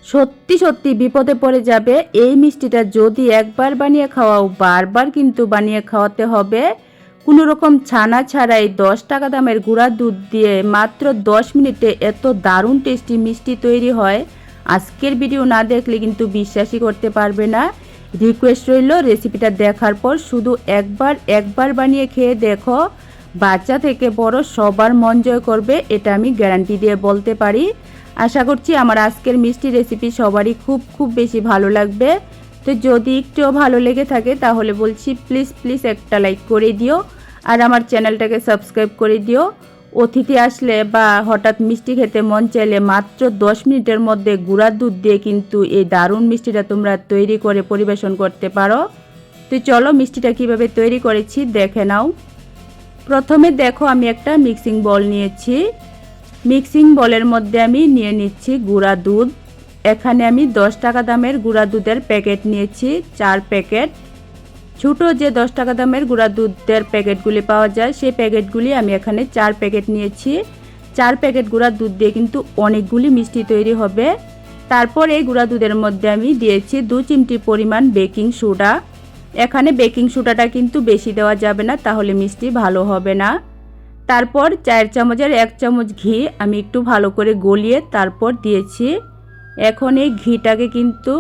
সত্যি সত্যি বিপদে পড়ে যাবে। এই মিষ্টিটা যদি একবার বানিয়ে খাওয়াও, বারবার কিন্তু বানিয়ে খাওয়াতে হবে। কোনো রকম ছানা ছাড়াই 10 টাকা দামের গুঁড়া দুধ দিয়ে মাত্র 10 মিনিটে এত দারুণ টেস্টি মিষ্টি তৈরি হয়। আজকের ভিডিও না দেখলে কিন্তু বিশ্বাসই করতে পারবে না। রিকোয়েস্ট রইল রেসিপিটা দেখার পর শুধু একবার বানিয়ে খেয়ে দেখো। বাচ্চা থেকে বড় সবার মন জয় করবে, এটা আমি গ্যারান্টি দিয়ে বলতে পারি। আশা করছি আমার আজকের মিষ্টি রেসিপি সবারই খুব বেশি ভালো লাগবে। তো যদি একটুও ভালো লেগে থাকে তাহলে বলছি প্লিজ একটা লাইক করে দিও আর আমার চ্যানেলটাকে সাবস্ক্রাইব করে দিও। অতিথি আসলে বা হঠাৎ মিষ্টি খেতে মন চাইলে মাত্র 10 মিনিটের মধ্যে গুঁড়া দুধ দিয়ে কিন্তু এই দারুণ মিষ্টিটা তোমরা তৈরি করে পরিবেশন করতে পারো। তো চলো মিষ্টিটা কিভাবে তৈরি করেছি দেখে নাও। প্রথমে দেখো আমি একটা মিক্সিং বল নিয়েছি। মিক্সিং বলের মধ্যে আমি নিয়ে নিচ্ছি গুঁড়া দুধ। এখানে আমি 10 টাকা দামের গুঁড়া দুধের প্যাকেট নিয়েছি 4 প্যাকেট। ছোটো যে 10 টাকা দামের গুঁড়া দুধের প্যাকেটগুলি পাওয়া যায় সেই প্যাকেটগুলি আমি এখানে 4 প্যাকেট নিয়েছি। 4 প্যাকেট গুঁড়া দুধ দিয়ে কিন্তু অনেকগুলি মিষ্টি তৈরি হবে। তারপর এই গুঁড়া দুধের মধ্যে আমি দিয়েছি 2 চিমটি পরিমাণ বেকিং সোডা। এখানে বেকিং সোডাটা কিন্তু বেশি দেওয়া যাবে না, তাহলে মিষ্টি ভালো হবে না। তারপর 4 চামচের 1 চামচ ঘি আমি একটু ভালো করে গলিয়ে তারপর দিয়েছি। এখন এই ঘিটাকে কিন্তু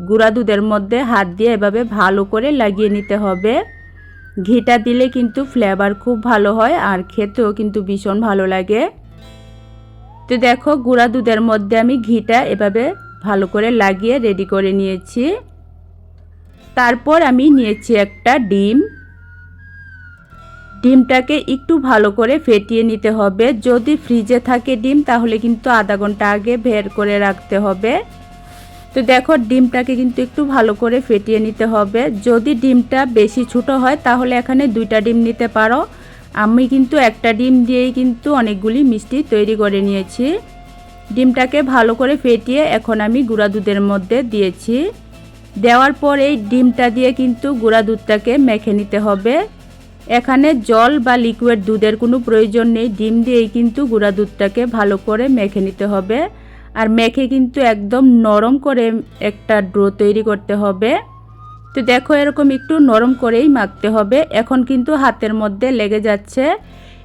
গুঁড়া দুধের মধ্যে হাত দিয়ে এভাবে ভালো করে লাগিয়ে নিতে হবে। ঘিটা দিলে কিন্তু ফ্লেভার খুব ভালো হয় আর খেতেও কিন্তু ভীষণ ভালো লাগে। তো দেখো গুঁড়া দুধের মধ্যে আমি ঘিটা এভাবে ভালো করে লাগিয়ে রেডি করে নিয়েছি। তারপর আমি নিয়েছি একটা ডিম। ডিমটাকে একটু ভালো করে ফেটিয়ে নিতে হবে। যদি ফ্রিজে থাকে ডিম তাহলে কিন্তু আধা ঘন্টা আগে বের করে রাখতে হবে। তো দেখো ডিমটাকে কিন্তু একটু ভালো করে ফেটিয়ে নিতে হবে। যদি ডিমটা বেশি ছোট হয় তাহলে এখানে 2টা ডিম নিতে পারো। আমি কিন্তু একটা ডিম দিয়েই কিন্তু অনেকগুলি মিষ্টি তৈরি করে নিয়েছি। ডিমটাকে ভালো করে ফেটিয়ে এখন আমি গুঁড়া দুধের মধ্যে দিয়েছি। দেওয়ার পর এই ডিমটা দিয়ে কিন্তু গুঁড়া দুধটাকে মেখে নিতে হবে। এখানে জল বা লিকুইড দুধের কোনো প্রয়োজন নেই, ডিম দিয়েই কিন্তু গুঁড়া দুধটাকে ভালো করে মেখে নিতে হবে। আর মেখে কিন্তু একদম নরম করে একটা ডো তৈরি করতে হবে। তো দেখো এরকম একটু নরম করেই মাখতে হবে। এখন কিন্তু হাতের মধ্যে লেগে যাচ্ছে,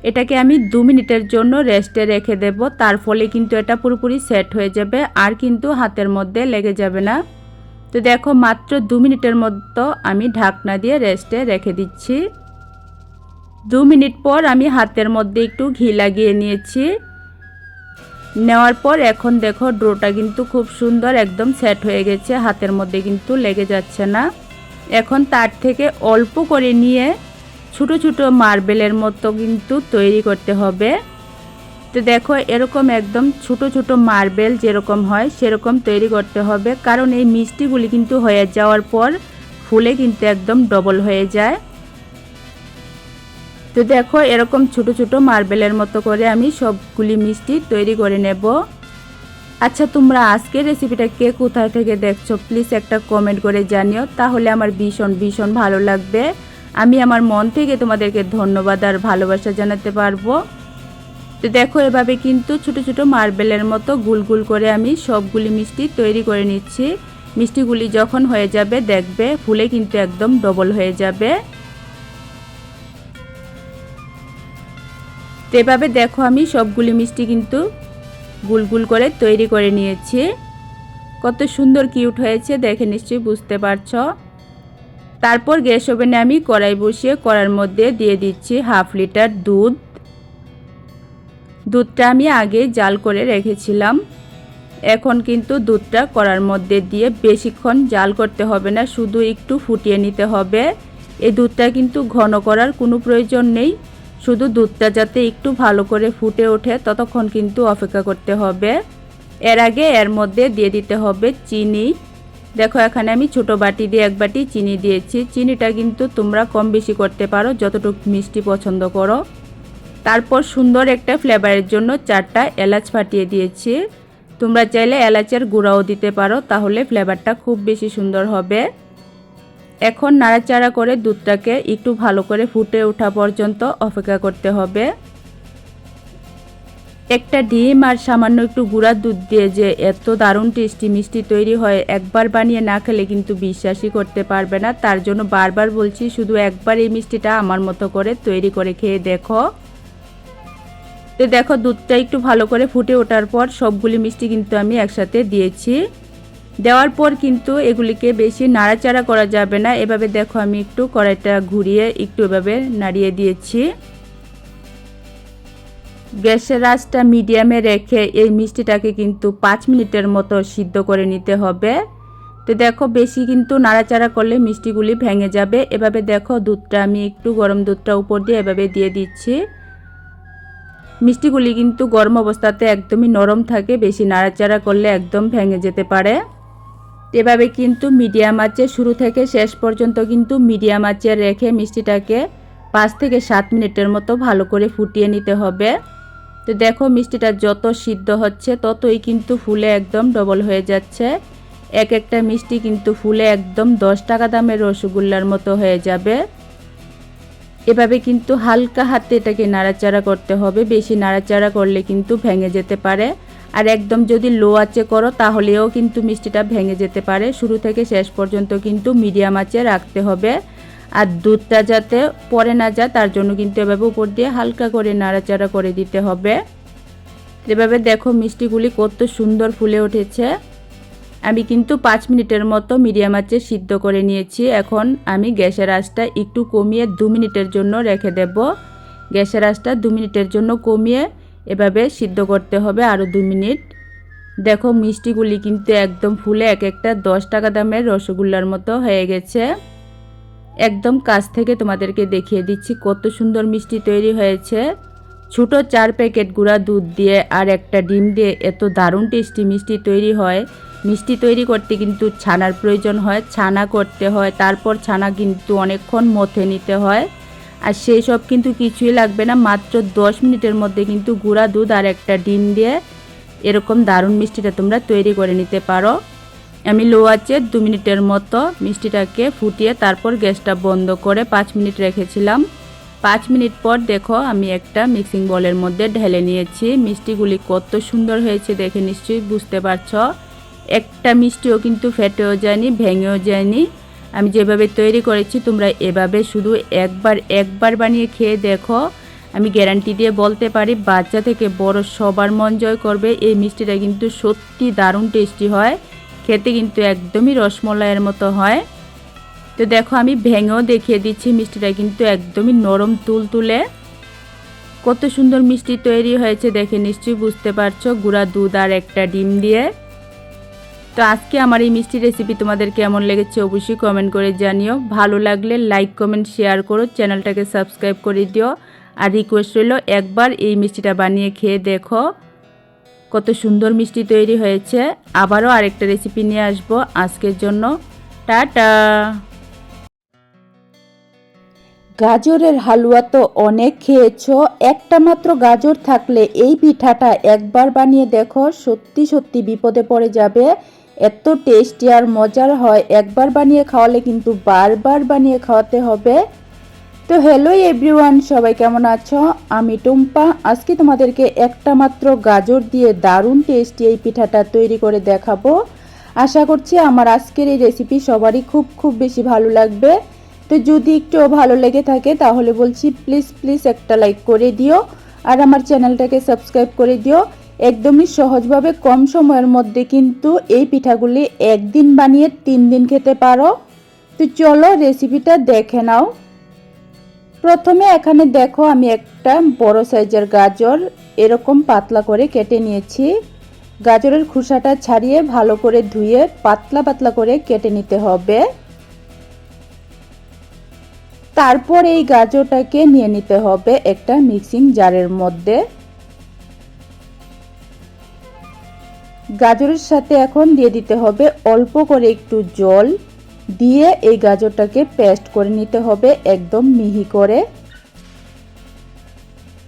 এটাকে আমি 2 মিনিটের জন্য রেস্টে রেখে দেব। তার ফলে কিন্তু এটা পুরোপুরি সেট হয়ে যাবে আর কিন্তু হাতের মধ্যে লেগে যাবে না। তো দেখো মাত্র 2 মিনিটের মতো আমি ঢাকনা দিয়ে রেস্টে রেখে দিচ্ছি। 2 মিনিট পর আমি হাতের মধ্যে একটু ঘি লাগিয়ে নিয়েছি। নেওয়ার পর এখন দেখো ডোটা কিন্তু খুব সুন্দর একদম সেট হয়ে গেছে, হাতের মধ্যে কিন্তু লেগে যাচ্ছে না। এখন তার থেকে অল্প করে নিয়ে ছোট ছোট মার্বেলের মতো কিন্তু তৈরি করতে হবে। তো দেখো এরকম একদম ছোট ছোট মার্বেল যেরকম হয় সেরকম তৈরি করতে হবে, কারণ এই মিষ্টিগুলি কিন্তু হয়ে যাওয়ার পর ফুলে কিন্তু একদম ডবল হয়ে যায়। তো দেখো এরকম ছোট ছোট মার্বেলের মতো করে আমি সবগুলি মিষ্টি তৈরি করে নেব। আচ্ছা তোমরা আজকের রেসিপিটা কে কোথায় থেকে দেখছো প্লিজ একটা কমেন্ট করে জানিও, তাহলে আমার ভীষণ ভালো লাগবে। আমি আমার মন থেকে তোমাদেরকে ধন্যবাদ আর ভালোবাসা জানাতে পারবো। তো দেখো এভাবে কিন্তু ছোট ছোট মার্বেলের মতো গুল করে আমি সবগুলি মিষ্টি তৈরি করে নিচ্ছি। মিষ্টিগুলি যখন হয়ে যাবে দেখবে ফুলে কিন্তু একদম ডবল হয়ে যাবে। তো এভাবে দেখো আমি সবগুলি মিষ্টি কিন্তু গুল করে তৈরি করে নিয়েছি। কত সুন্দর কিউট হয়েছে দেখে নিশ্চয়ই বুঝতে পারছো। তারপর গ্যাস ওভেনে আমি কড়াই বসিয়ে কড়ার মধ্যে দিয়ে দিচ্ছি 1/2 লিটার দুধ। দুধটা আমি আগে জাল করে রেখেছিলাম। এখন কিন্তু দুধটা কড়ার মধ্যে দিয়ে বেশিক্ষণ জাল করতে হবে না, শুধু একটু ফুটিয়ে নিতে হবে। এই দুধটা কিন্তু ঘন করার কোনো প্রয়োজন নেই, শুধু দুধটা যাতে একটু ভালো করে ফুটে ওঠে ততক্ষণ কিন্তু অপেক্ষা করতে হবে। এর আগে এর মধ্যে দিয়ে দিতে হবে চিনি। দেখো এখানে আমি ছোট বাটি দিয়ে 1 বাটি চিনি দিয়েছি। চিনিটা কিন্তু তোমরা কম বেশি করতে পারো যতটুকু মিষ্টি পছন্দ করো। তারপর সুন্দর একটা ফ্লেভারের জন্য 4টা এলাচ ফাটিয়ে দিয়েছি। তোমরা চাইলে এলাচের গুঁড়াও দিতে পারো, তাহলে ফ্লেভারটা খুব বেশি সুন্দর হবে। এখন নাড়াচাড়া করে দুধটাকে একটু ভালো করে ফুটে ওঠা পর্যন্ত অপেক্ষা করতে হবে। একটা ডিম আর সামান্য একটু গুঁড়ার দুধ দিয়ে যে এত দারুণ টেস্টি মিষ্টি তৈরি হয়, একবার বানিয়ে না খেলে কিন্তু বিশ্বাসই করতে পারবে না। তার জন্য বারবার বলছি, শুধু একবার এই মিষ্টিটা আমার মতো করে তৈরি করে খেয়ে দেখো। তো দেখো, দুধটা একটু ভালো করে ফুটে ওঠার পর সবগুলি মিষ্টি কিন্তু আমি একসাথে দিয়েছি। দেওয়ার পর কিন্তু এগুলিকে বেশি নাড়াচাড়া করা যাবে না। এভাবে দেখো, আমি একটু কড়াইটা ঘুরিয়ে একটু এভাবে নাড়িয়ে দিয়েছি। গ্যাসের আঁচটা মিডিয়ামে রেখে এই মিষ্টিটাকে কিন্তু 5 মিনিটের মতো সিদ্ধ করে নিতে হবে। তো দেখো, বেশি কিন্তু নাড়াচাড়া করলে মিষ্টিগুলি ভেঙে যাবে। এভাবে দেখো, দুধটা আমি একটু গরম দুধটা উপর দিয়ে এভাবে দিয়ে দিচ্ছি। মিষ্টিগুলি কিন্তু গরম অবস্থাতে একদমই নরম থাকে, বেশি নাড়াচাড়া করলে একদম ভেঙে যেতে পারে। এভাবে কিন্তু মিডিয়াম আঁচে শুরু থেকে শেষ পর্যন্ত কিন্তু মিডিয়াম আঁচে রেখে মিষ্টিটাকে 5 থেকে 7 মিনিটের মতো ভালো করে ফুটিয়ে নিতে হবে। তো দেখো, মিষ্টিটা যত সিদ্ধ হচ্ছে ততই কিন্তু ফুলে একদম ডবল হয়ে যাচ্ছে। এক একটা মিষ্টি কিন্তু ফুলে একদম 10 টাকা দামের রসগোল্লার মতো হয়ে যাবে। এভাবে কিন্তু হালকা হাতে এটাকে নাড়াচাড়া করতে হবে, বেশি নাড়াচাড়া করলে কিন্তু ভেঙে যেতে পারে। আর একদম যদি লো আঁচে করো তাহলেও কিন্তু মিষ্টিটা ভেঙে যেতে পারে। শুরু থেকে শেষ পর্যন্ত কিন্তু মিডিয়াম আঁচে রাখতে হবে। আর দুধটা যাতে পড়ে না যায় তার জন্য কিন্তু এভাবে উপর দিয়ে হালকা করে নাড়াচাড়া করে দিতে হবে। এভাবে দেখো, মিষ্টিগুলি কত সুন্দর ফুলে উঠেছে। আমি কিন্তু 5 মিনিটের মতো মিডিয়াম আঁচে সিদ্ধ করে নিয়েছি। এখন আমি গ্যাসের আঁচটা একটু কমিয়ে 2 মিনিটের জন্য রেখে দেব। গ্যাসের আঁচটা 2 মিনিটের জন্য কমিয়ে এভাবে সিদ্ধ করতে হবে আরও 2 মিনিট। দেখো, মিষ্টিগুলি কিন্তু একদম ফুলে এক একটা 10 টাকা দামের রসগোল্লার মতো হয়ে গেছে। একদম কাছ থেকে তোমাদেরকে দেখিয়ে দিচ্ছি কত সুন্দর মিষ্টি তৈরি হয়েছে। ছোটো 4 প্যাকেট গুঁড়া দুধ দিয়ে আর একটা ডিম দিয়ে এত দারুণ টেস্টি মিষ্টি তৈরি হয়। মিষ্টি তৈরি করতে কিন্তু ছানার প্রয়োজন হয়, ছানা করতে হয়, তারপর ছানা কিন্তু অনেকক্ষণ মথে নিতে হয়। আর সেই সব কিন্তু কিছুই লাগবে না, মাত্র 10 মিনিটের মধ্যে কিন্তু গুঁড়া দুধ আর একটা ডিম দিয়ে এরকম দারুণ মিষ্টিটা তোমরা তৈরি করে নিতে পারো। আমি লো আঁচে 2 মিনিটের মতো মিষ্টিটাকে ফুটিয়ে তারপর গ্যাসটা বন্ধ করে 5 মিনিট রেখেছিলাম। 5 মিনিট পর দেখো, আমি একটা মিক্সিং বোলের মধ্যে ঢেলে নিয়েছি। মিষ্টিগুলি কত সুন্দর হয়েছে দেখে নিশ্চয়ই বুঝতে পারছো। একটা মিষ্টিও কিন্তু ফেটেও যায়নি, ভেঙেও যায়নি। আমি যেভাবে তৈরি করেছি তোমরা এভাবে শুধু একবার বানিয়ে খেয়ে দেখো। আমি গ্যারান্টি দিয়ে বলতে পারি, বাচ্চা থেকে বড় সবার মন জয় করবে। এই মিষ্টিটা কিন্তু সত্যি দারুণ টেস্টি হয়, খেতে কিন্তু একদমই রসমলাইয়ের মতো হয়। তো দেখো, আমি ভেঙেও দেখিয়ে দিচ্ছি, মিষ্টিটা কিন্তু একদমই নরম তুলতুলে। কত সুন্দর মিষ্টি তৈরি হয়েছে দেখে নিশ্চয়ই বুঝতে পারছো, গুঁড়া দুধ আর একটা ডিম দিয়ে। তো আজকে আমার এই মিষ্টি রেসিপি তোমাদের কেমন লেগেছে অবশ্যই কমেন্ট করে জানিও। ভালো লাগলে লাইক কমেন্ট শেয়ার করো, চ্যানেলটাকে সাবস্ক্রাইব করে দিও। আর রিকোয়েস্ট রইল, একবার এই মিষ্টিটা বানিয়ে খেয়ে দেখো, কত সুন্দর মিষ্টি তৈরি হয়েছে। আবারও আরেকটা রেসিপি নিয়ে আসবো। আজকের জন্য টাটা। গাজরের হালুয়া তো অনেক খেয়েছো, একটা মাত্র গাজর থাকলে এই পিঠাটা একবার বানিয়ে দেখো, সত্যি সত্যি বিপদে পড়ে যাবে। এত টেস্টি আর মজার হয়, একবার বানিয়ে খাওয়ালে কিন্তু বারবার বানিয়ে খাওয়াতে হবে। তো হ্যালো এভরিওয়ান, সবাই কেমন আছো? আমি টুম্পা। আজকে তোমাদেরকে একটা মাত্র গাজর দিয়ে দারুণ টেস্টি এই পিঠাটা তৈরি করে দেখাবো। আশা করছি আমার আজকের এই রেসিপি সবারই খুব বেশি ভালো লাগবে। তো যদি একটু ভালো লেগে থাকে তাহলে বলছি প্লিজ একটা লাইক করে দিও আর আমার চ্যানেলটাকে সাবস্ক্রাইব করে দিও। একদমই সহজভাবে কম সময়ের মধ্যে কিন্তু এই পিঠাগুলি একদিন বানিয়ে 3 দিন খেতে পারো। তো চলো রেসিপিটা দেখে নাও। প্রথমে এখানে দেখো, আমি একটা বড় সাইজের গাজর এরকম পাতলা করে কেটে নিয়েছি। গাজরের খোসাটা ছাড়িয়ে ভালো করে ধুয়ে পাতলা করে কেটে নিতে হবে। তারপর এই গাজরটাকে নিয়ে নিতে হবে একটা মিক্সিং জারের মধ্যে। গাজরের সাথে এখন দিয়ে দিতে হবে অল্প করে একটু জল, দিয়ে এই গাজরটাকে পেস্ট করে নিতে হবে একদম মিহি করে।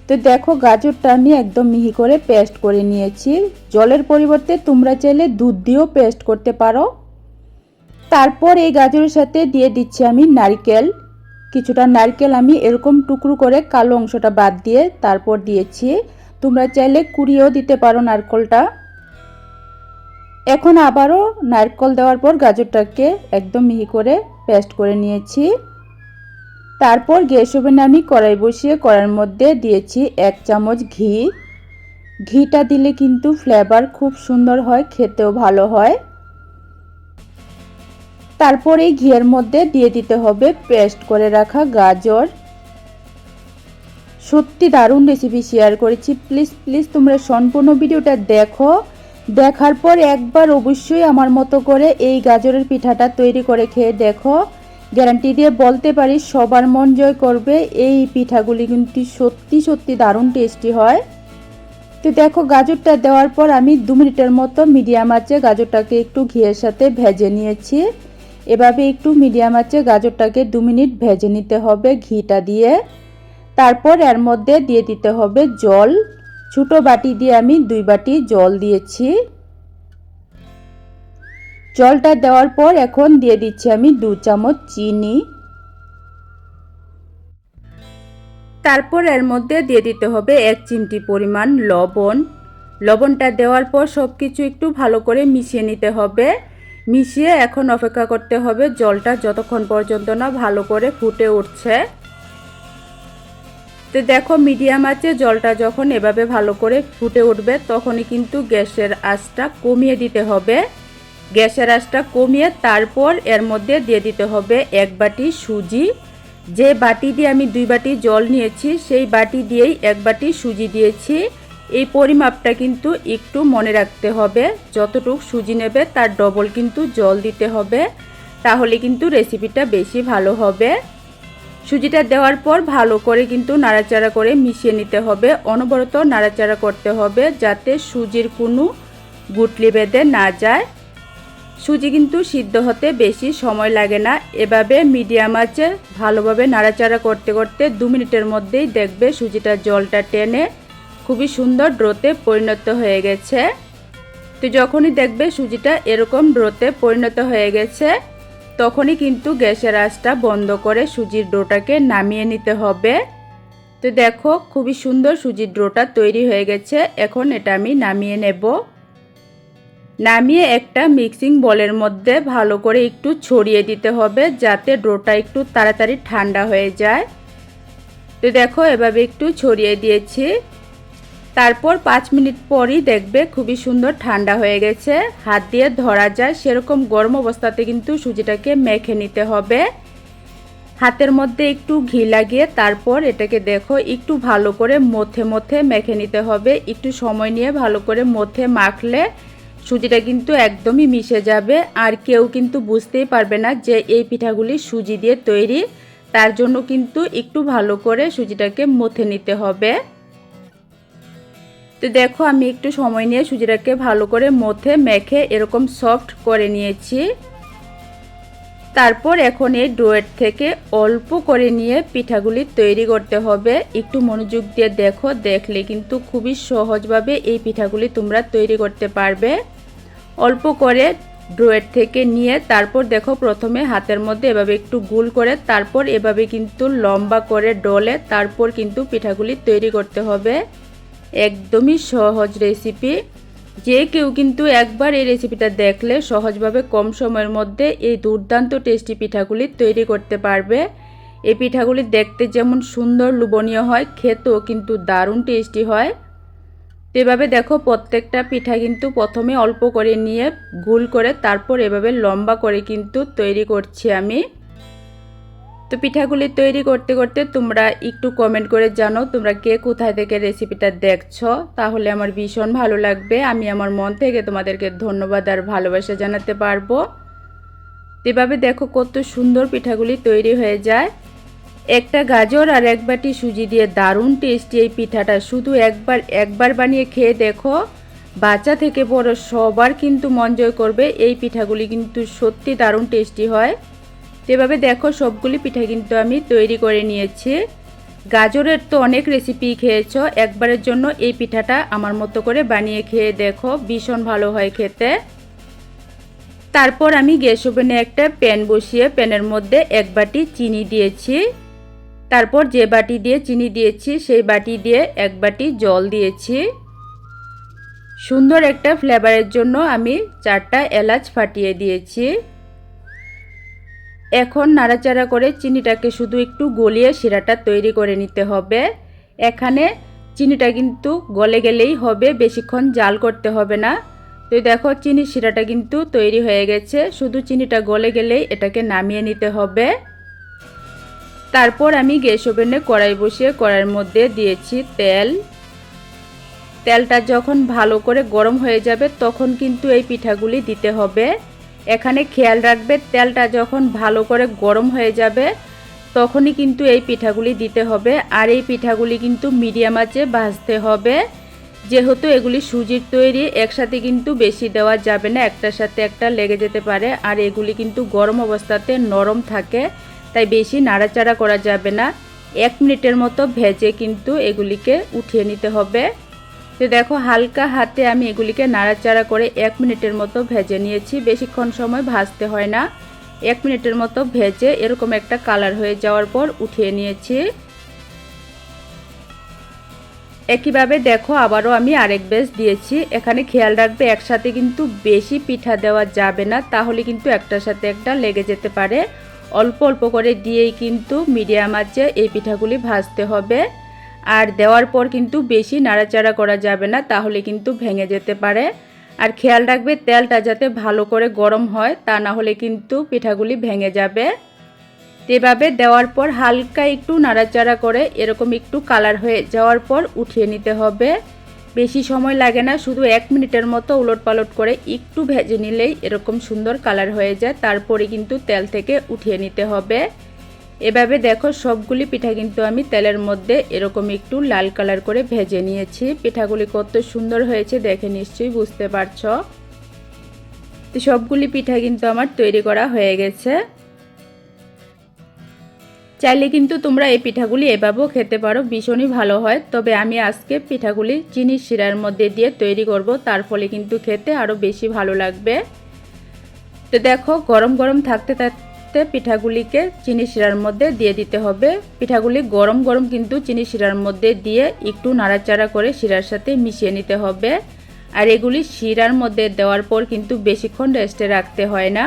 তো দেখো, গাজরটা আমি একদম মিহি করে পেস্ট করে নিয়েছি। জলের পরিবর্তে তোমরা চাইলে দুধ দিয়েও পেস্ট করতে পারো। তারপর এই গাজরের সাথে দিয়ে দিচ্ছি আমি নারকেল। কিছুটা নারকেল আমি এরকম টুকরো করে কালো অংশটা বাদ দিয়ে তারপর দিয়েছি। তোমরা চাইলে কুড়িয়েও দিতে পারো নারকেলটা। এখন আবারও নারকেল দেওয়ার পর গাজরটাকে একদম মিহি করে পেস্ট করে নিয়েছি। তারপর গ্যাস ওভেনে আমি কড়াই বসিয়ে কড়াইয়ের মধ্যে দিয়েছি 1 চামচ ঘি। ঘিটা দিলে কিন্তু ফ্লেভার খুব সুন্দর হয়, খেতেও ভালো হয়। তারপর এই ঘিয়ের মধ্যে দিয়ে দিতে হবে পেস্ট করে রাখা গাজর। সত্যি দারুণ রেসিপি শেয়ার করেছি, প্লিজ প্লিজ তোমরা সম্পূর্ণ ভিডিওটা দেখো। দেখার পর একবার অবশ্যই আমার মতো করে এই গাজরের পিঠাটা তৈরি করে খেয়ে দেখো। গ্যারান্টি দিয়ে বলতে পারি সবার মন জয় করবে। এই পিঠাগুলি কিন্তু সত্যি সত্যি দারুণ টেস্টি হয়। তো দেখো গাজরটা দেওয়ার পর আমি 2 মিনিটের মতো মিডিয়াম আঁচে গাজরটাকে একটু ঘিয়ের সাথে ভেজে নিয়েছি। এভাবে একটু মিডিয়াম আঁচে গাজরটাকে 2 মিনিট ভেজে নিতে হবে ঘিটা দিয়ে। তারপর এর মধ্যে দিয়ে দিতে হবে জল। ছোটো বাটি দিয়ে আমি 2 বাটি জল দিয়েছি। জলটা দেওয়ার পর এখন দিয়ে দিচ্ছি আমি 2 চামচ চিনি। তারপর এর মধ্যে দিয়ে দিতে হবে 1 চিমটি পরিমাণ লবণ। লবণটা দেওয়ার পর সব কিছু একটু ভালো করে মিশিয়ে নিতে হবে। মিশিয়ে এখন অপেক্ষা করতে হবে জলটা যতক্ষণ পর্যন্ত না ভালো করে ফুটে উঠছে। তো দেখো মিডিয়াম আঁচে জলটা যখন এভাবে ভালো করে ফুটে উঠবে তখনই কিন্তু গ্যাসের আঁচটা কমিয়ে দিতে হবে। গ্যাসের আঁচটা কমিয়ে তারপর এর মধ্যে দিয়ে দিতে হবে 1 বাটি সুজি। যে বাটি দিয়ে আমি 2 বাটি জল নিয়েছি সেই বাটি দিয়েই 1 বাটি সুজি দিয়েছি। এই পরিমাপটা কিন্তু একটু মনে রাখতে হবে, যতটুকু সুজি নেবে তার ডবল কিন্তু জল দিতে হবে, তাহলে কিন্তু রেসিপিটা বেশি ভালো হবে। সুজিটা দেওয়ার পর ভালো করে কিন্তু নাড়াচাড়া করে মিশিয়ে নিতে হবে। অনবরত নাড়াচাড়া করতে হবে যাতে সুজির কোনো গুটলি বেঁধে না যায়। সুজি কিন্তু সিদ্ধ হতে বেশি সময় লাগে না। এভাবে মিডিয়াম আঁচে ভালোভাবে নাড়াচাড়া করতে করতে 2 মিনিটের মধ্যেই দেখবে সুজিটা জলটা টেনে খুবই সুন্দর ডোতে পরিণত হয়ে গেছে। তো যখনই দেখবে সুজিটা এরকম ডোতে পরিণত হয়ে গেছে তখনই কিন্তু গ্যাসের আঁচটা বন্ধ করে সুজির ডোটাকে নামিয়ে নিতে হবে। তো দেখো খুবই সুন্দর সুজির ডোটা তৈরি হয়ে গেছে। এখন এটা আমি নামিয়ে নেব। নামিয়ে একটা মিক্সিং বলের মধ্যে ভালো করে একটু ছড়িয়ে দিতে হবে যাতে ডোটা একটু তাড়াতাড়ি ঠান্ডা হয়ে যায়। তো দেখো এভাবে একটু ছড়িয়ে দিয়েছি। তারপর 5 মিনিট পরই দেখবে খুবই সুন্দর ঠান্ডা হয়ে গেছে। হাত দিয়ে ধরা যায় সেরকম গরম অবস্থাতে কিন্তু সুজিটাকে মেখে নিতে হবে। হাতের মধ্যে একটু ঘি লাগিয়ে তারপর এটাকে দেখো একটু ভালো করে মথে মেখে নিতে হবে। একটু সময় নিয়ে ভালো করে মথে মাখলে সুজিটা কিন্তু একদমই মিশে যাবে আর কেউ কিন্তু বুঝতেই পারবে না যে এই পিঠাগুলি সুজি দিয়ে তৈরি। তার জন্য কিন্তু একটু ভালো করে সুজিটাকে মথে নিতে হবে। তো দেখো আমি একটু সময় নিয়ে সুজিটাকে ভালো করে মথে মেখে এরকম সফট করে নিয়েছি। তারপর এখন এই ডোয়ের থেকে অল্প করে নিয়ে পিঠাগুলি তৈরি করতে হবে। একটু মনোযোগ দিয়ে দেখো, দেখলে কিন্তু খুবই সহজভাবে এই পিঠাগুলি তোমরা তৈরি করতে পারবে। অল্প করে ডোয়ের থেকে নিয়ে তারপর দেখো প্রথমে হাতের মধ্যে এভাবে একটু গোল করে তারপর এভাবে কিন্তু লম্বা করে ডলে তারপর কিন্তু পিঠাগুলি তৈরি করতে হবে। একদমই সহজ রেসিপি, যে কেউ কিন্তু একবার এই রেসিপিটা দেখলে সহজভাবে কম সময়ের মধ্যে এই দুর্দান্ত টেস্টি পিঠাগুলি তৈরি করতে পারবে। এই পিঠাগুলি দেখতে যেমন সুন্দর লোভনীয় হয়, খেতেও কিন্তু দারুণ টেস্টি হয়। এভাবে দেখো প্রত্যেকটা পিঠা কিন্তু প্রথমে অল্প করে নিয়ে গোল করে তারপর এভাবে লম্বা করে কিন্তু তৈরি করছি আমি। তো পিঠাগুলি তৈরি করতে করতে তোমরা একটু কমেন্ট করে জানাও তোমরা কে কোথায় থেকে রেসিপিটা দেখছো, তাহলে আমার ভীষণ ভালো লাগবে। আমি আমার মন থেকে তোমাদেরকে ধন্যবাদ আর ভালোবাসা জানাতে পারবো। এভাবে দেখো কত সুন্দর পিঠাগুলি তৈরি হয়ে যায়। একটা গাজর আর 1 বাটি সুজি দিয়ে দারুণ টেস্টি এই পিঠাটা শুধু একবার বানিয়ে খেয়ে দেখো, বাচ্চা থেকে বড় সবার কিন্তু মন জয় করবে। এই পিঠাগুলি কিন্তু সত্যি দারুণ টেস্টি হয়। এভাবে দেখো সবগুলি পিঠা কিন্তু আমি তৈরি করে নিয়েছি। গাজরের তো অনেক রেসিপি খেয়েছো, একবারের জন্য এই পিঠাটা আমার মতো করে বানিয়ে খেয়ে দেখো, ভীষণ ভালো হয় খেতে। তারপর আমি গ্যাস ওভেনে একটা প্যান বসিয়ে প্যানের মধ্যে 1 বাটি চিনি দিয়েছি। তারপর যে বাটি দিয়ে চিনি দিয়েছি সেই বাটি দিয়ে 1 বাটি জল দিয়েছি। সুন্দর একটা ফ্লেভারের জন্য আমি 4টা এলাচ ফাটিয়ে দিয়েছি। এখন নাড়াচাড়া করে চিনিটাকে শুধু একটু গলিয়ে শিরাটা তৈরি করে নিতে হবে। এখানে চিনিটা কিন্তু গলে গেলেই হবে, বেশিক্ষণ জাল করতে হবে না। তো দেখো চিনির শিরাটা কিন্তু তৈরি হয়ে গেছে, শুধু চিনিটা গলে গেলেই এটাকে নামিয়ে নিতে হবে। তারপর আমি গ্যাস ওভেনে কড়াই বসিয়ে কড়াইয়ের মধ্যে দিয়েছি তেল। তেলটা যখন ভালো করে গরম হয়ে যাবে তখন কিন্তু এই পিঠাগুলি দিতে হবে। এখানে খেয়াল রাখবে তেলটা যখন ভালো করে গরম হয়ে যাবে তখনই কিন্তু এই পিঠাগুলি দিতে হবে। আর এই পিঠাগুলি কিন্তু মিডিয়াম আঁচে ভাজতে হবে, যেহেতু এগুলি সুজির তৈরি একসাথে কিন্তু বেশি দেওয়া যাবে না, একটার সাথে একটা লেগে যেতে পারে। আর এগুলি কিন্তু গরম অবস্থাতে নরম থাকে, তাই বেশি নাড়াচাড়া করা যাবে না। 1 মিনিটের মতো ভেজে কিন্তু এগুলিকে উঠিয়ে নিতে হবে। তো দেখো হালকা হাতে আমি এগুলিকে নাড়াচাড়া করে 1 মিনিটের মতো ভেজে নিয়েছি। বেশিক্ষণ সময় ভাজতে হয় না, 1 মিনিটের মতো ভেজে এরকম একটা কালার হয়ে যাওয়ার পর উঠিয়ে নিয়েছি। একইভাবে দেখো আবারও আমি আরেক ব্যাচ দিয়েছি। এখানে খেয়াল রাখবে একসাথে কিন্তু বেশি পিঠা দেওয়া যাবে না, তাহলে কিন্তু একটার সাথে একটা লেগে যেতে পারে। অল্প অল্প করে দিয়েই কিন্তু মিডিয়াম আঁচে এই পিঠাগুলি ভাজতে হবে। আর দেওয়ার পর কিন্তু বেশি নাড়াচাড়া করা যাবে না, তাহলে কিন্তু ভেঙে যেতে পারে। আর খেয়াল রাখবে তেলটা যাতে ভালো করে গরম হয়, তা না হলে কিন্তু পিঠাগুলি ভেঙে যাবে। এভাবে দেওয়ার পর হালকা একটু নাড়াচাড়া করে এরকম একটু কালার হয়ে যাওয়ার পর উঠিয়ে নিতে হবে। বেশি সময় লাগে না, শুধু 1 মিনিটের মতো উলটপালট করে একটু ভেজে নিলেই এরকম সুন্দর কালার হয়ে যায়। তারপরে কিন্তু তেল থেকে উঠিয়ে নিতে হবে। এভাবে দেখো সবগুলি পিঠা কিন্তু আমি তেলের মধ্যে এরকম একটু লাল কালার করে ভেজে নিয়েছি। পিঠাগুলি কত সুন্দর হয়েছে দেখে নিশ্চয়ই বুঝতে পারছো। তো সবগুলি পিঠা কিন্তু আমার তৈরি করা হয়ে গেছে। চাইলে কিন্তু তোমরা এই পিঠাগুলি এভাবেও খেতে পারো, ভীষণই ভালো হয়। তবে আমি আজকে পিঠাগুলি চিনির শিরার মধ্যে দিয়ে তৈরি করব, তার ফলে কিন্তু খেতে আরও বেশি ভালো লাগবে। তো দেখো গরম গরম থাকতে থাকতে পিঠাগুলিকে চিনি শিরার মধ্যে দিয়ে দিতে হবে। পিঠাগুলি গরম গরম কিন্তু চিনি শিরার মধ্যে দিয়ে একটু নাড়াচাড়া করে শিরার সাথে মিশিয়ে নিতে হবে। আর এগুলি শিরার মধ্যে দেওয়ার পর কিন্তু বেশিক্ষণ রেস্টে রাখতে হয় না,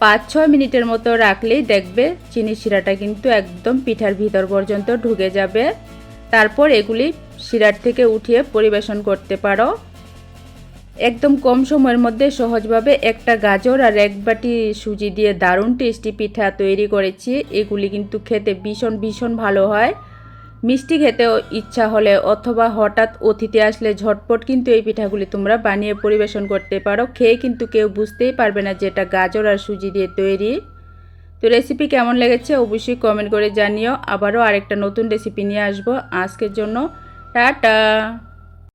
5-6 মিনিটের মতো রাখলেই দেখবে চিনি শিরাটা কিন্তু একদম পিঠার ভিতর পর্যন্ত ঢুকে যাবে। তারপর এগুলি শিরার থেকে উঠিয়ে পরিবেশন করতে পারো। একদম কম সময়ের মধ্যে সহজভাবে একটা গাজর আর 1 বাটি সুজি দিয়ে দারুণ টেস্টি পিঠা তৈরি করেছি। এগুলি কিন্তু খেতে ভীষণ ভীষণ ভালো হয়। মিষ্টি খেতেও ইচ্ছা হলে অথবা হঠাৎ অতিথি আসলে ঝটপট কিন্তু এই পিঠাগুলি তোমরা বানিয়ে পরিবেশন করতে পারো। খেয়ে কিন্তু কেউ বুঝতেই পারবে না যে এটা গাজর আর সুজি দিয়ে তৈরি। তো রেসিপি কেমন লেগেছে অবশ্যই কমেন্ট করে জানিও। আবারও আরেকটা নতুন রেসিপি নিয়ে আসবো। আজকের জন্য টাটা।